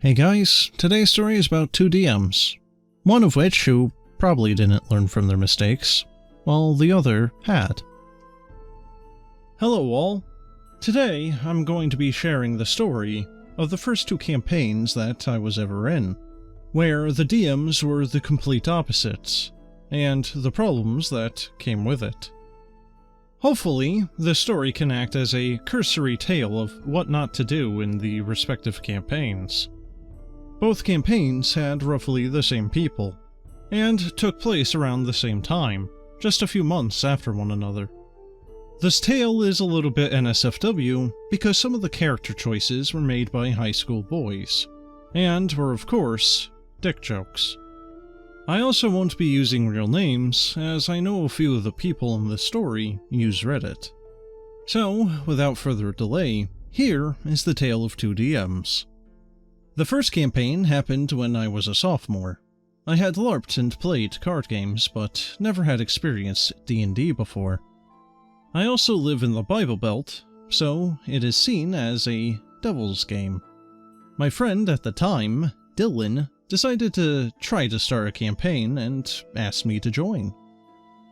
Hey guys, today's story is about two DMs, one of which who probably didn't learn from their mistakes, while the other had. Hello all. Today I'm going to be sharing the story of the first two campaigns that I was ever in, where the DMs were the complete opposites, and the problems that came with it. Hopefully, this story can act as a cursory tale of what not to do in the respective campaigns. Both campaigns had roughly the same people, and took place around the same time, just a few months after one another. This tale is a little bit NSFW because some of the character choices were made by high school boys, and were of course, dick jokes. I also won't be using real names, as I know a few of the people in this story use Reddit. So, without further delay, here is the tale of two DMs. The first campaign happened when I was a sophomore. I had LARPed and played card games, but never had experienced D&D before. I also live in the Bible Belt, so it is seen as a devil's game. My friend at the time, Dylan, decided to try to start a campaign and asked me to join.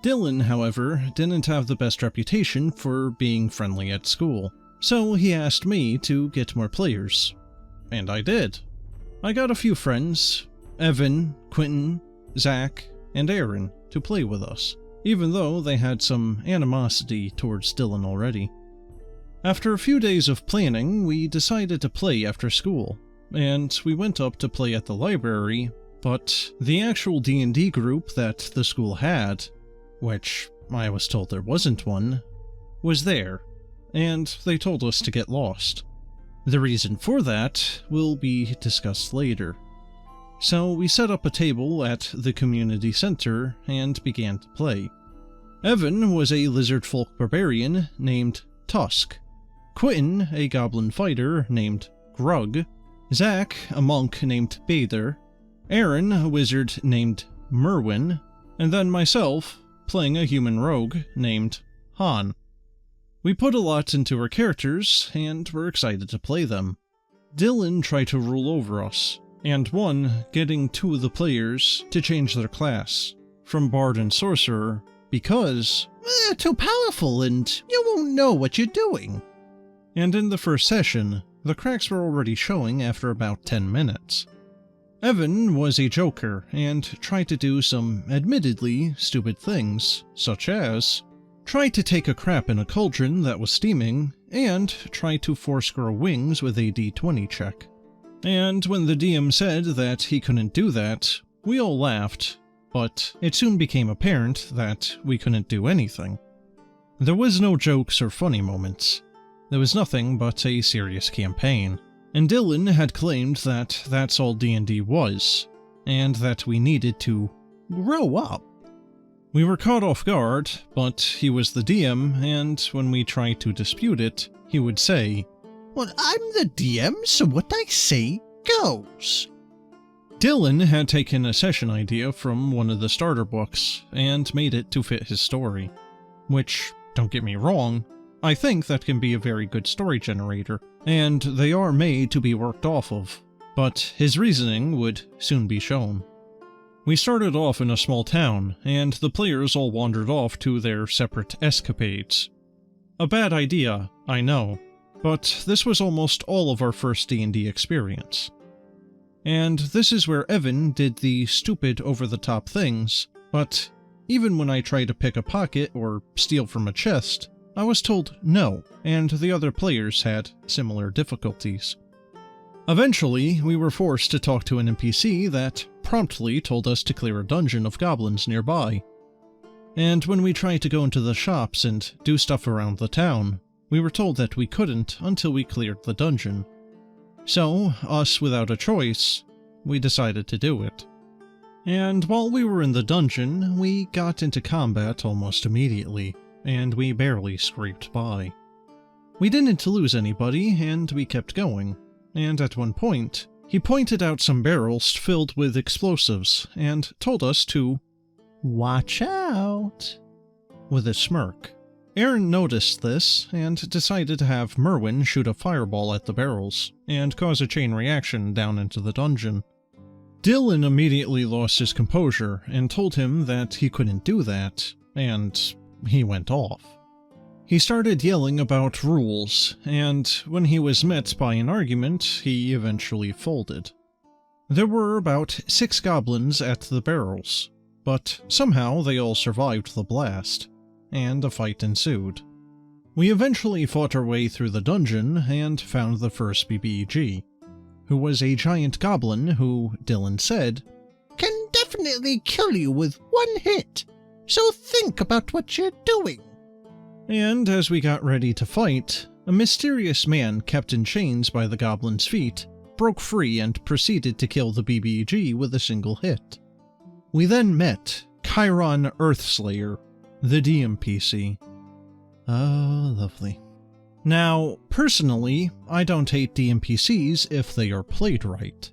Dylan, however, didn't have the best reputation for being friendly at school, so he asked me to get more players. And I did. I got a few friends, Evan, Quentin, Zach, and Aaron, to play with us, even though they had some animosity towards Dylan already. After a few days of planning, we decided to play after school, and we went up to play at the library, but the actual D&D group that the school had, which I was told there wasn't one, was there, and they told us to get lost. The reason for that will be discussed later. So we set up a table at the community center and began to play. Evan was a lizard folk barbarian named Tusk, Quentin a goblin fighter named Grug, Zach a monk named Bather, Aaron a wizard named Merwin, and then myself playing a human rogue named Han. We put a lot into our characters, and were excited to play them. Dylan tried to rule over us, and won, getting two of the players to change their class, from Bard and Sorcerer, because too powerful and you won't know what you're doing. And in the first session, the cracks were already showing after about 10 minutes. Evan was a joker, and tried to do some admittedly stupid things, such as try to take a crap in a cauldron that was steaming, and try to force grow wings with a d20 check. And when the DM said that he couldn't do that, we all laughed, but it soon became apparent that we couldn't do anything. There was no jokes or funny moments. There was nothing but a serious campaign, and Dylan had claimed that that's all D&D was, and that we needed to grow up. We were caught off guard, but he was the DM, and when we tried to dispute it, he would say, "Well, I'm the DM, so what I say goes." Dylan had taken a session idea from one of the starter books, and made it to fit his story. Which, don't get me wrong, I think that can be a very good story generator, and they are made to be worked off of, but his reasoning would soon be shown. We started off in a small town, and the players all wandered off to their separate escapades. A bad idea, I know, but this was almost all of our first D&D experience. And this is where Evan did the stupid over-the-top things, but even when I tried to pick a pocket or steal from a chest, I was told no, and the other players had similar difficulties. Eventually, we were forced to talk to an NPC that promptly told us to clear a dungeon of goblins nearby. And when we tried to go into the shops and do stuff around the town, we were told that we couldn't until we cleared the dungeon. So, us without a choice, we decided to do it. And while we were in the dungeon, we got into combat almost immediately, and we barely scraped by. We didn't lose anybody, and we kept going. And at one point, he pointed out some barrels filled with explosives and told us to watch out with a smirk. Aaron noticed this and decided to have Merwin shoot a fireball at the barrels and cause a chain reaction down into the dungeon. Dylan immediately lost his composure and told him that he couldn't do that, and he went off. He started yelling about rules, and when he was met by an argument, he eventually folded. There were about 6 goblins at the barrels, but somehow they all survived the blast, and a fight ensued. We eventually fought our way through the dungeon and found the first BBG, who was a giant goblin who, Dylan said, "Can definitely kill you with one hit, so think about what you're doing." And as we got ready to fight, a mysterious man kept in chains by the goblin's feet broke free and proceeded to kill the BBG with a single hit. We then met Chiron Earthslayer, the DMPC. Oh, lovely. Now, personally, I don't hate DMPCs if they are played right.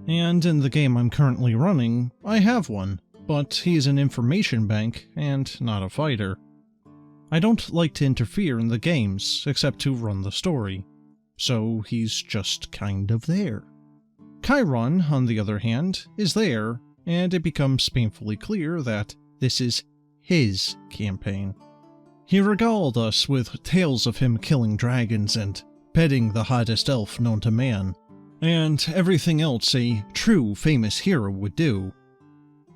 And in the game I'm currently running, I have one, but he's an information bank and not a fighter. I don't like to interfere in the games, except to run the story, so he's just kind of there. Chiron, on the other hand, is there, and it becomes painfully clear that this is his campaign. He regaled us with tales of him killing dragons and petting the hottest elf known to man, and everything else a true famous hero would do.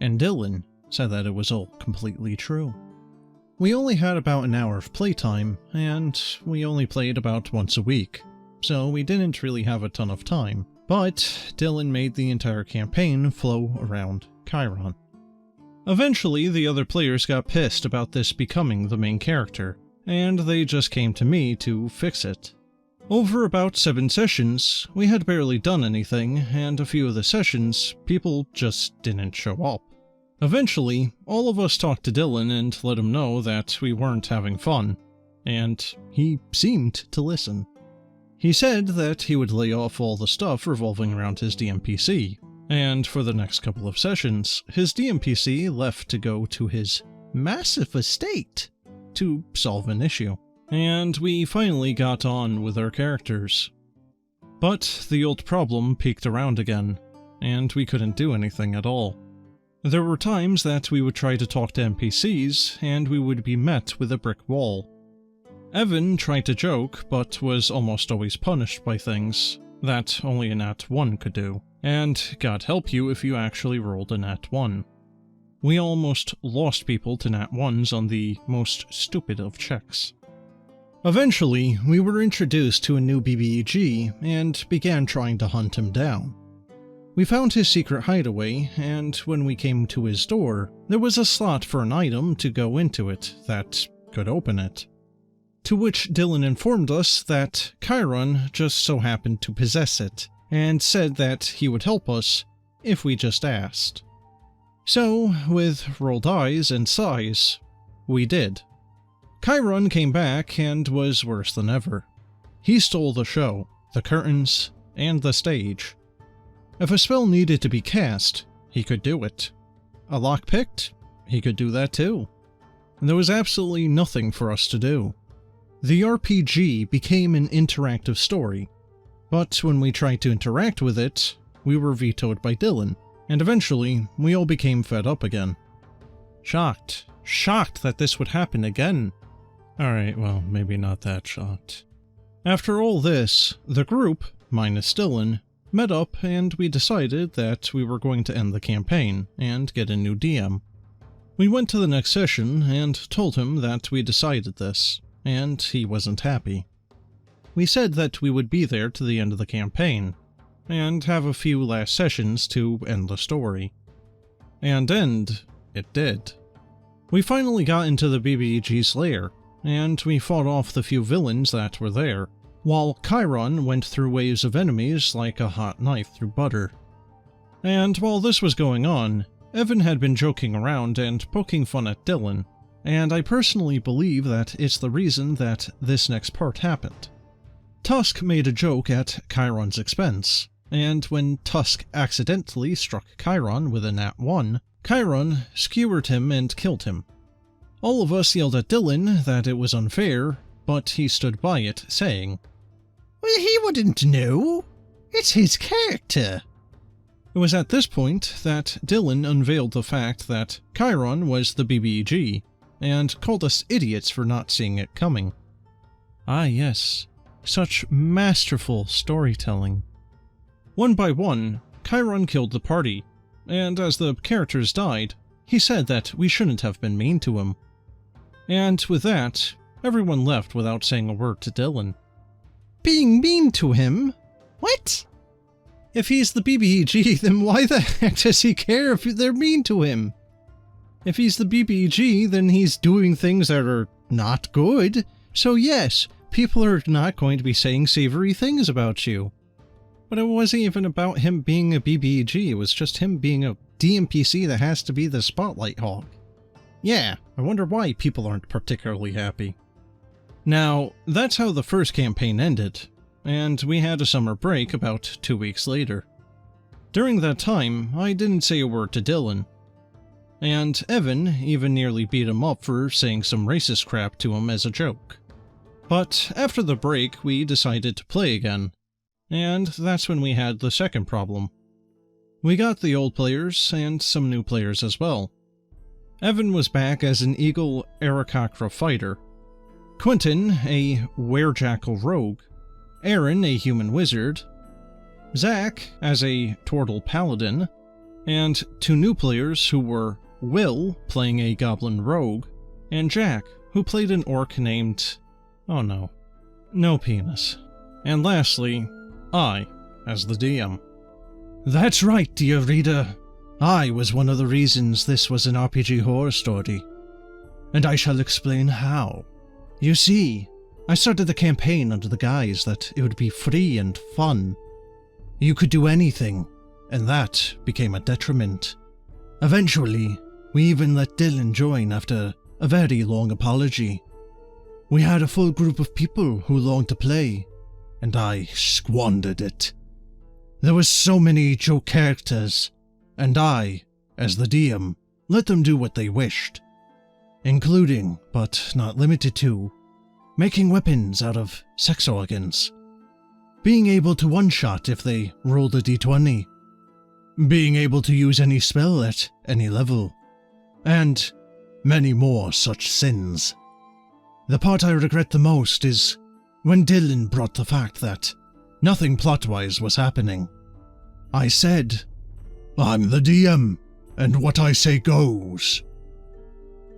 And Dylan said that it was all completely true. We only had about an hour of playtime, and we only played about once a week, so we didn't really have a ton of time, but Dylan made the entire campaign flow around Chiron. Eventually, the other players got pissed about this becoming the main character, and they just came to me to fix it. Over about 7 sessions, we had barely done anything, and a few of the sessions, people just didn't show up. Eventually, all of us talked to Dylan and let him know that we weren't having fun, and he seemed to listen. He said that he would lay off all the stuff revolving around his DMPC, and for the next couple of sessions, his DMPC left to go to his massive estate to solve an issue, and we finally got on with our characters. But the old problem peeked around again, and we couldn't do anything at all. There were times that we would try to talk to NPCs, and we would be met with a brick wall. Evan tried to joke, but was almost always punished by things that only a Nat 1 could do, and God help you if you actually rolled a Nat 1. We almost lost people to Nat 1s on the most stupid of checks. Eventually, we were introduced to a new BBG and began trying to hunt him down. We found his secret hideaway, and when we came to his door, there was a slot for an item to go into it that could open it. To which Dylan informed us that Chiron just so happened to possess it, and said that he would help us if we just asked. So, with rolled eyes and sighs, we did. Chiron came back and was worse than ever. He stole the show, the curtains, and the stage. If a spell needed to be cast, he could do it. A lock picked, he could do that too. And there was absolutely nothing for us to do. The RPG became an interactive story, but when we tried to interact with it, we were vetoed by Dylan, and eventually we all became fed up again. Shocked that this would happen again. Alright, well, maybe not that shocked. After all this, the group, minus Dylan, met up and we decided that we were going to end the campaign and get a new DM. We went to the next session and told him that we decided this, and he wasn't happy. We said that we would be there to the end of the campaign, and have a few last sessions to end the story. And end it did. We finally got into the BBG's lair, and we fought off the few villains that were there, while Chiron went through waves of enemies like a hot knife through butter. And while this was going on, Evan had been joking around and poking fun at Dylan, and I personally believe that it's the reason that this next part happened. Tusk made a joke at Chiron's expense, and when Tusk accidentally struck Chiron with a Nat 1, Chiron skewered him and killed him. All of us yelled at Dylan that it was unfair, but he stood by it, saying, Well, he wouldn't know. It's his character. It was at this point that Dylan unveiled the fact that Chiron was the BBG, and called us idiots for not seeing it coming. Ah yes, such masterful storytelling. One by one, Chiron killed the party, and as the characters died, he said that we shouldn't have been mean to him. And with that, everyone left without saying a word to Dylan. Being mean to him? What? If he's the BBG, then why the heck does he care if they're mean to him? If he's the BBG, then he's doing things that are not good. So yes, people are not going to be saying savory things about you. But it wasn't even about him being a BBG, it was just him being a DMPC that has to be the spotlight hog. Yeah, I wonder why people aren't particularly happy. Now, that's how the first campaign ended, and we had a summer break about 2 weeks later. During that time, I didn't say a word to Dylan. And Evan even nearly beat him up for saying some racist crap to him as a joke. But after the break, we decided to play again. And that's when we had the second problem. We got the old players and some new players as well. Evan was back as an Eagle Aarakocra fighter. Quentin, a Werejackal rogue. Aaron, a human wizard. Zach, as a Tortle paladin. And 2 new players who were Will, playing a goblin rogue, and Jack, who played an orc named... oh no penis. And lastly, I, as the DM. That's right, dear reader. I was one of the reasons this was an RPG horror story. And I shall explain how. You see, I started the campaign under the guise that it would be free and fun. You could do anything, and that became a detriment. Eventually, we even let Dylan join after a very long apology. We had a full group of people who longed to play, and I squandered it. There were so many joke characters, and I, as the DM, let them do what they wished. Including, but not limited to, making weapons out of sex organs. Being able to one-shot if they rolled a d20. Being able to use any spell at any level. And many more such sins. The part I regret the most is when Dylan brought the fact that nothing plot-wise was happening. I said, I'm the DM, and what I say goes.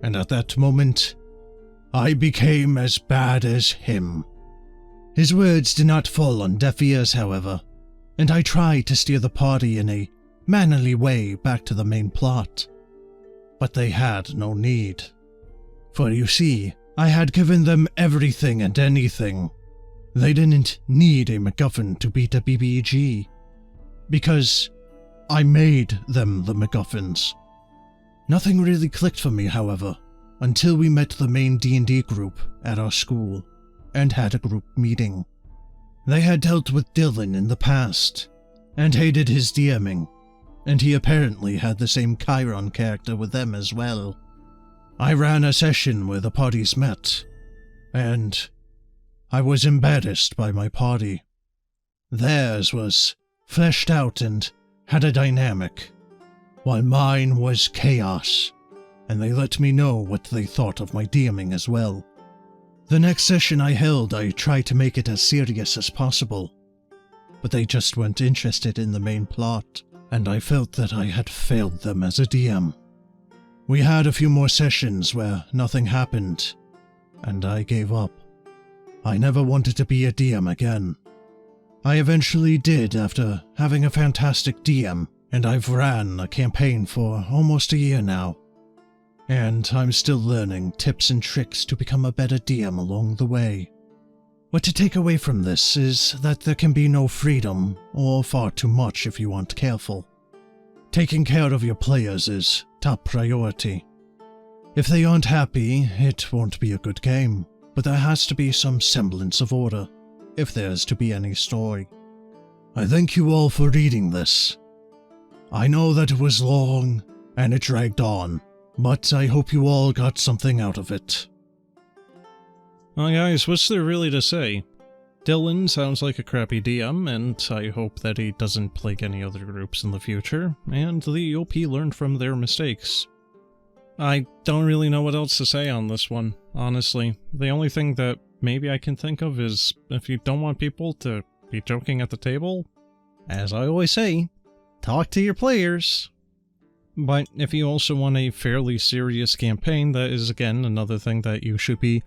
And at that moment, I became as bad as him. His words did not fall on deaf ears, however, and I tried to steer the party in a mannerly way back to the main plot. But they had no need. For you see, I had given them everything and anything. They didn't need a MacGuffin to beat a BBG. Because I made them the MacGuffins. Nothing really clicked for me, however, until we met the main D&D group at our school and had a group meeting. They had dealt with Dylan in the past and hated his DMing, and he apparently had the same Chiron character with them as well. I ran a session where the parties met, and I was embarrassed by my party. Theirs was fleshed out and had a dynamic, while mine was chaos, and they let me know what they thought of my DMing as well. The next session I held, I tried to make it as serious as possible, but they just weren't interested in the main plot, and I felt that I had failed them as a DM. We had a few more sessions where nothing happened, and I gave up. I never wanted to be a DM again. I eventually did after having a fantastic DM, and I've ran a campaign for almost a year now. And I'm still learning tips and tricks to become a better DM along the way. What to take away from this is that there can be no freedom, or far too much if you aren't careful. Taking care of your players is top priority. If they aren't happy, it won't be a good game, but there has to be some semblance of order, if there's to be any story. I thank you all for reading this. I know that it was long, and it dragged on, But I hope you all got something out of it. Well, guys, what's there really to say? Dylan sounds like a crappy DM, and I hope that he doesn't plague any other groups in the future, and the OP learned from their mistakes. I don't really know what else to say on this one, honestly. The only thing that maybe I can think of is, if you don't want people to be joking at the table, as I always say, talk to your players. But if you also want a fairly serious campaign, that is again another thing that you should be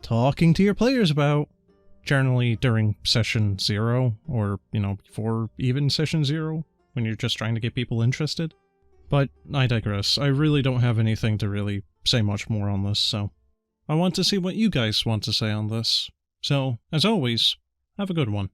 talking to your players about. Generally during session 0, or, before even session 0, when you're just trying to get people interested. But I digress. I really don't have anything to really say much more on this, so I want to see what you guys want to say on this. So, as always, have a good one.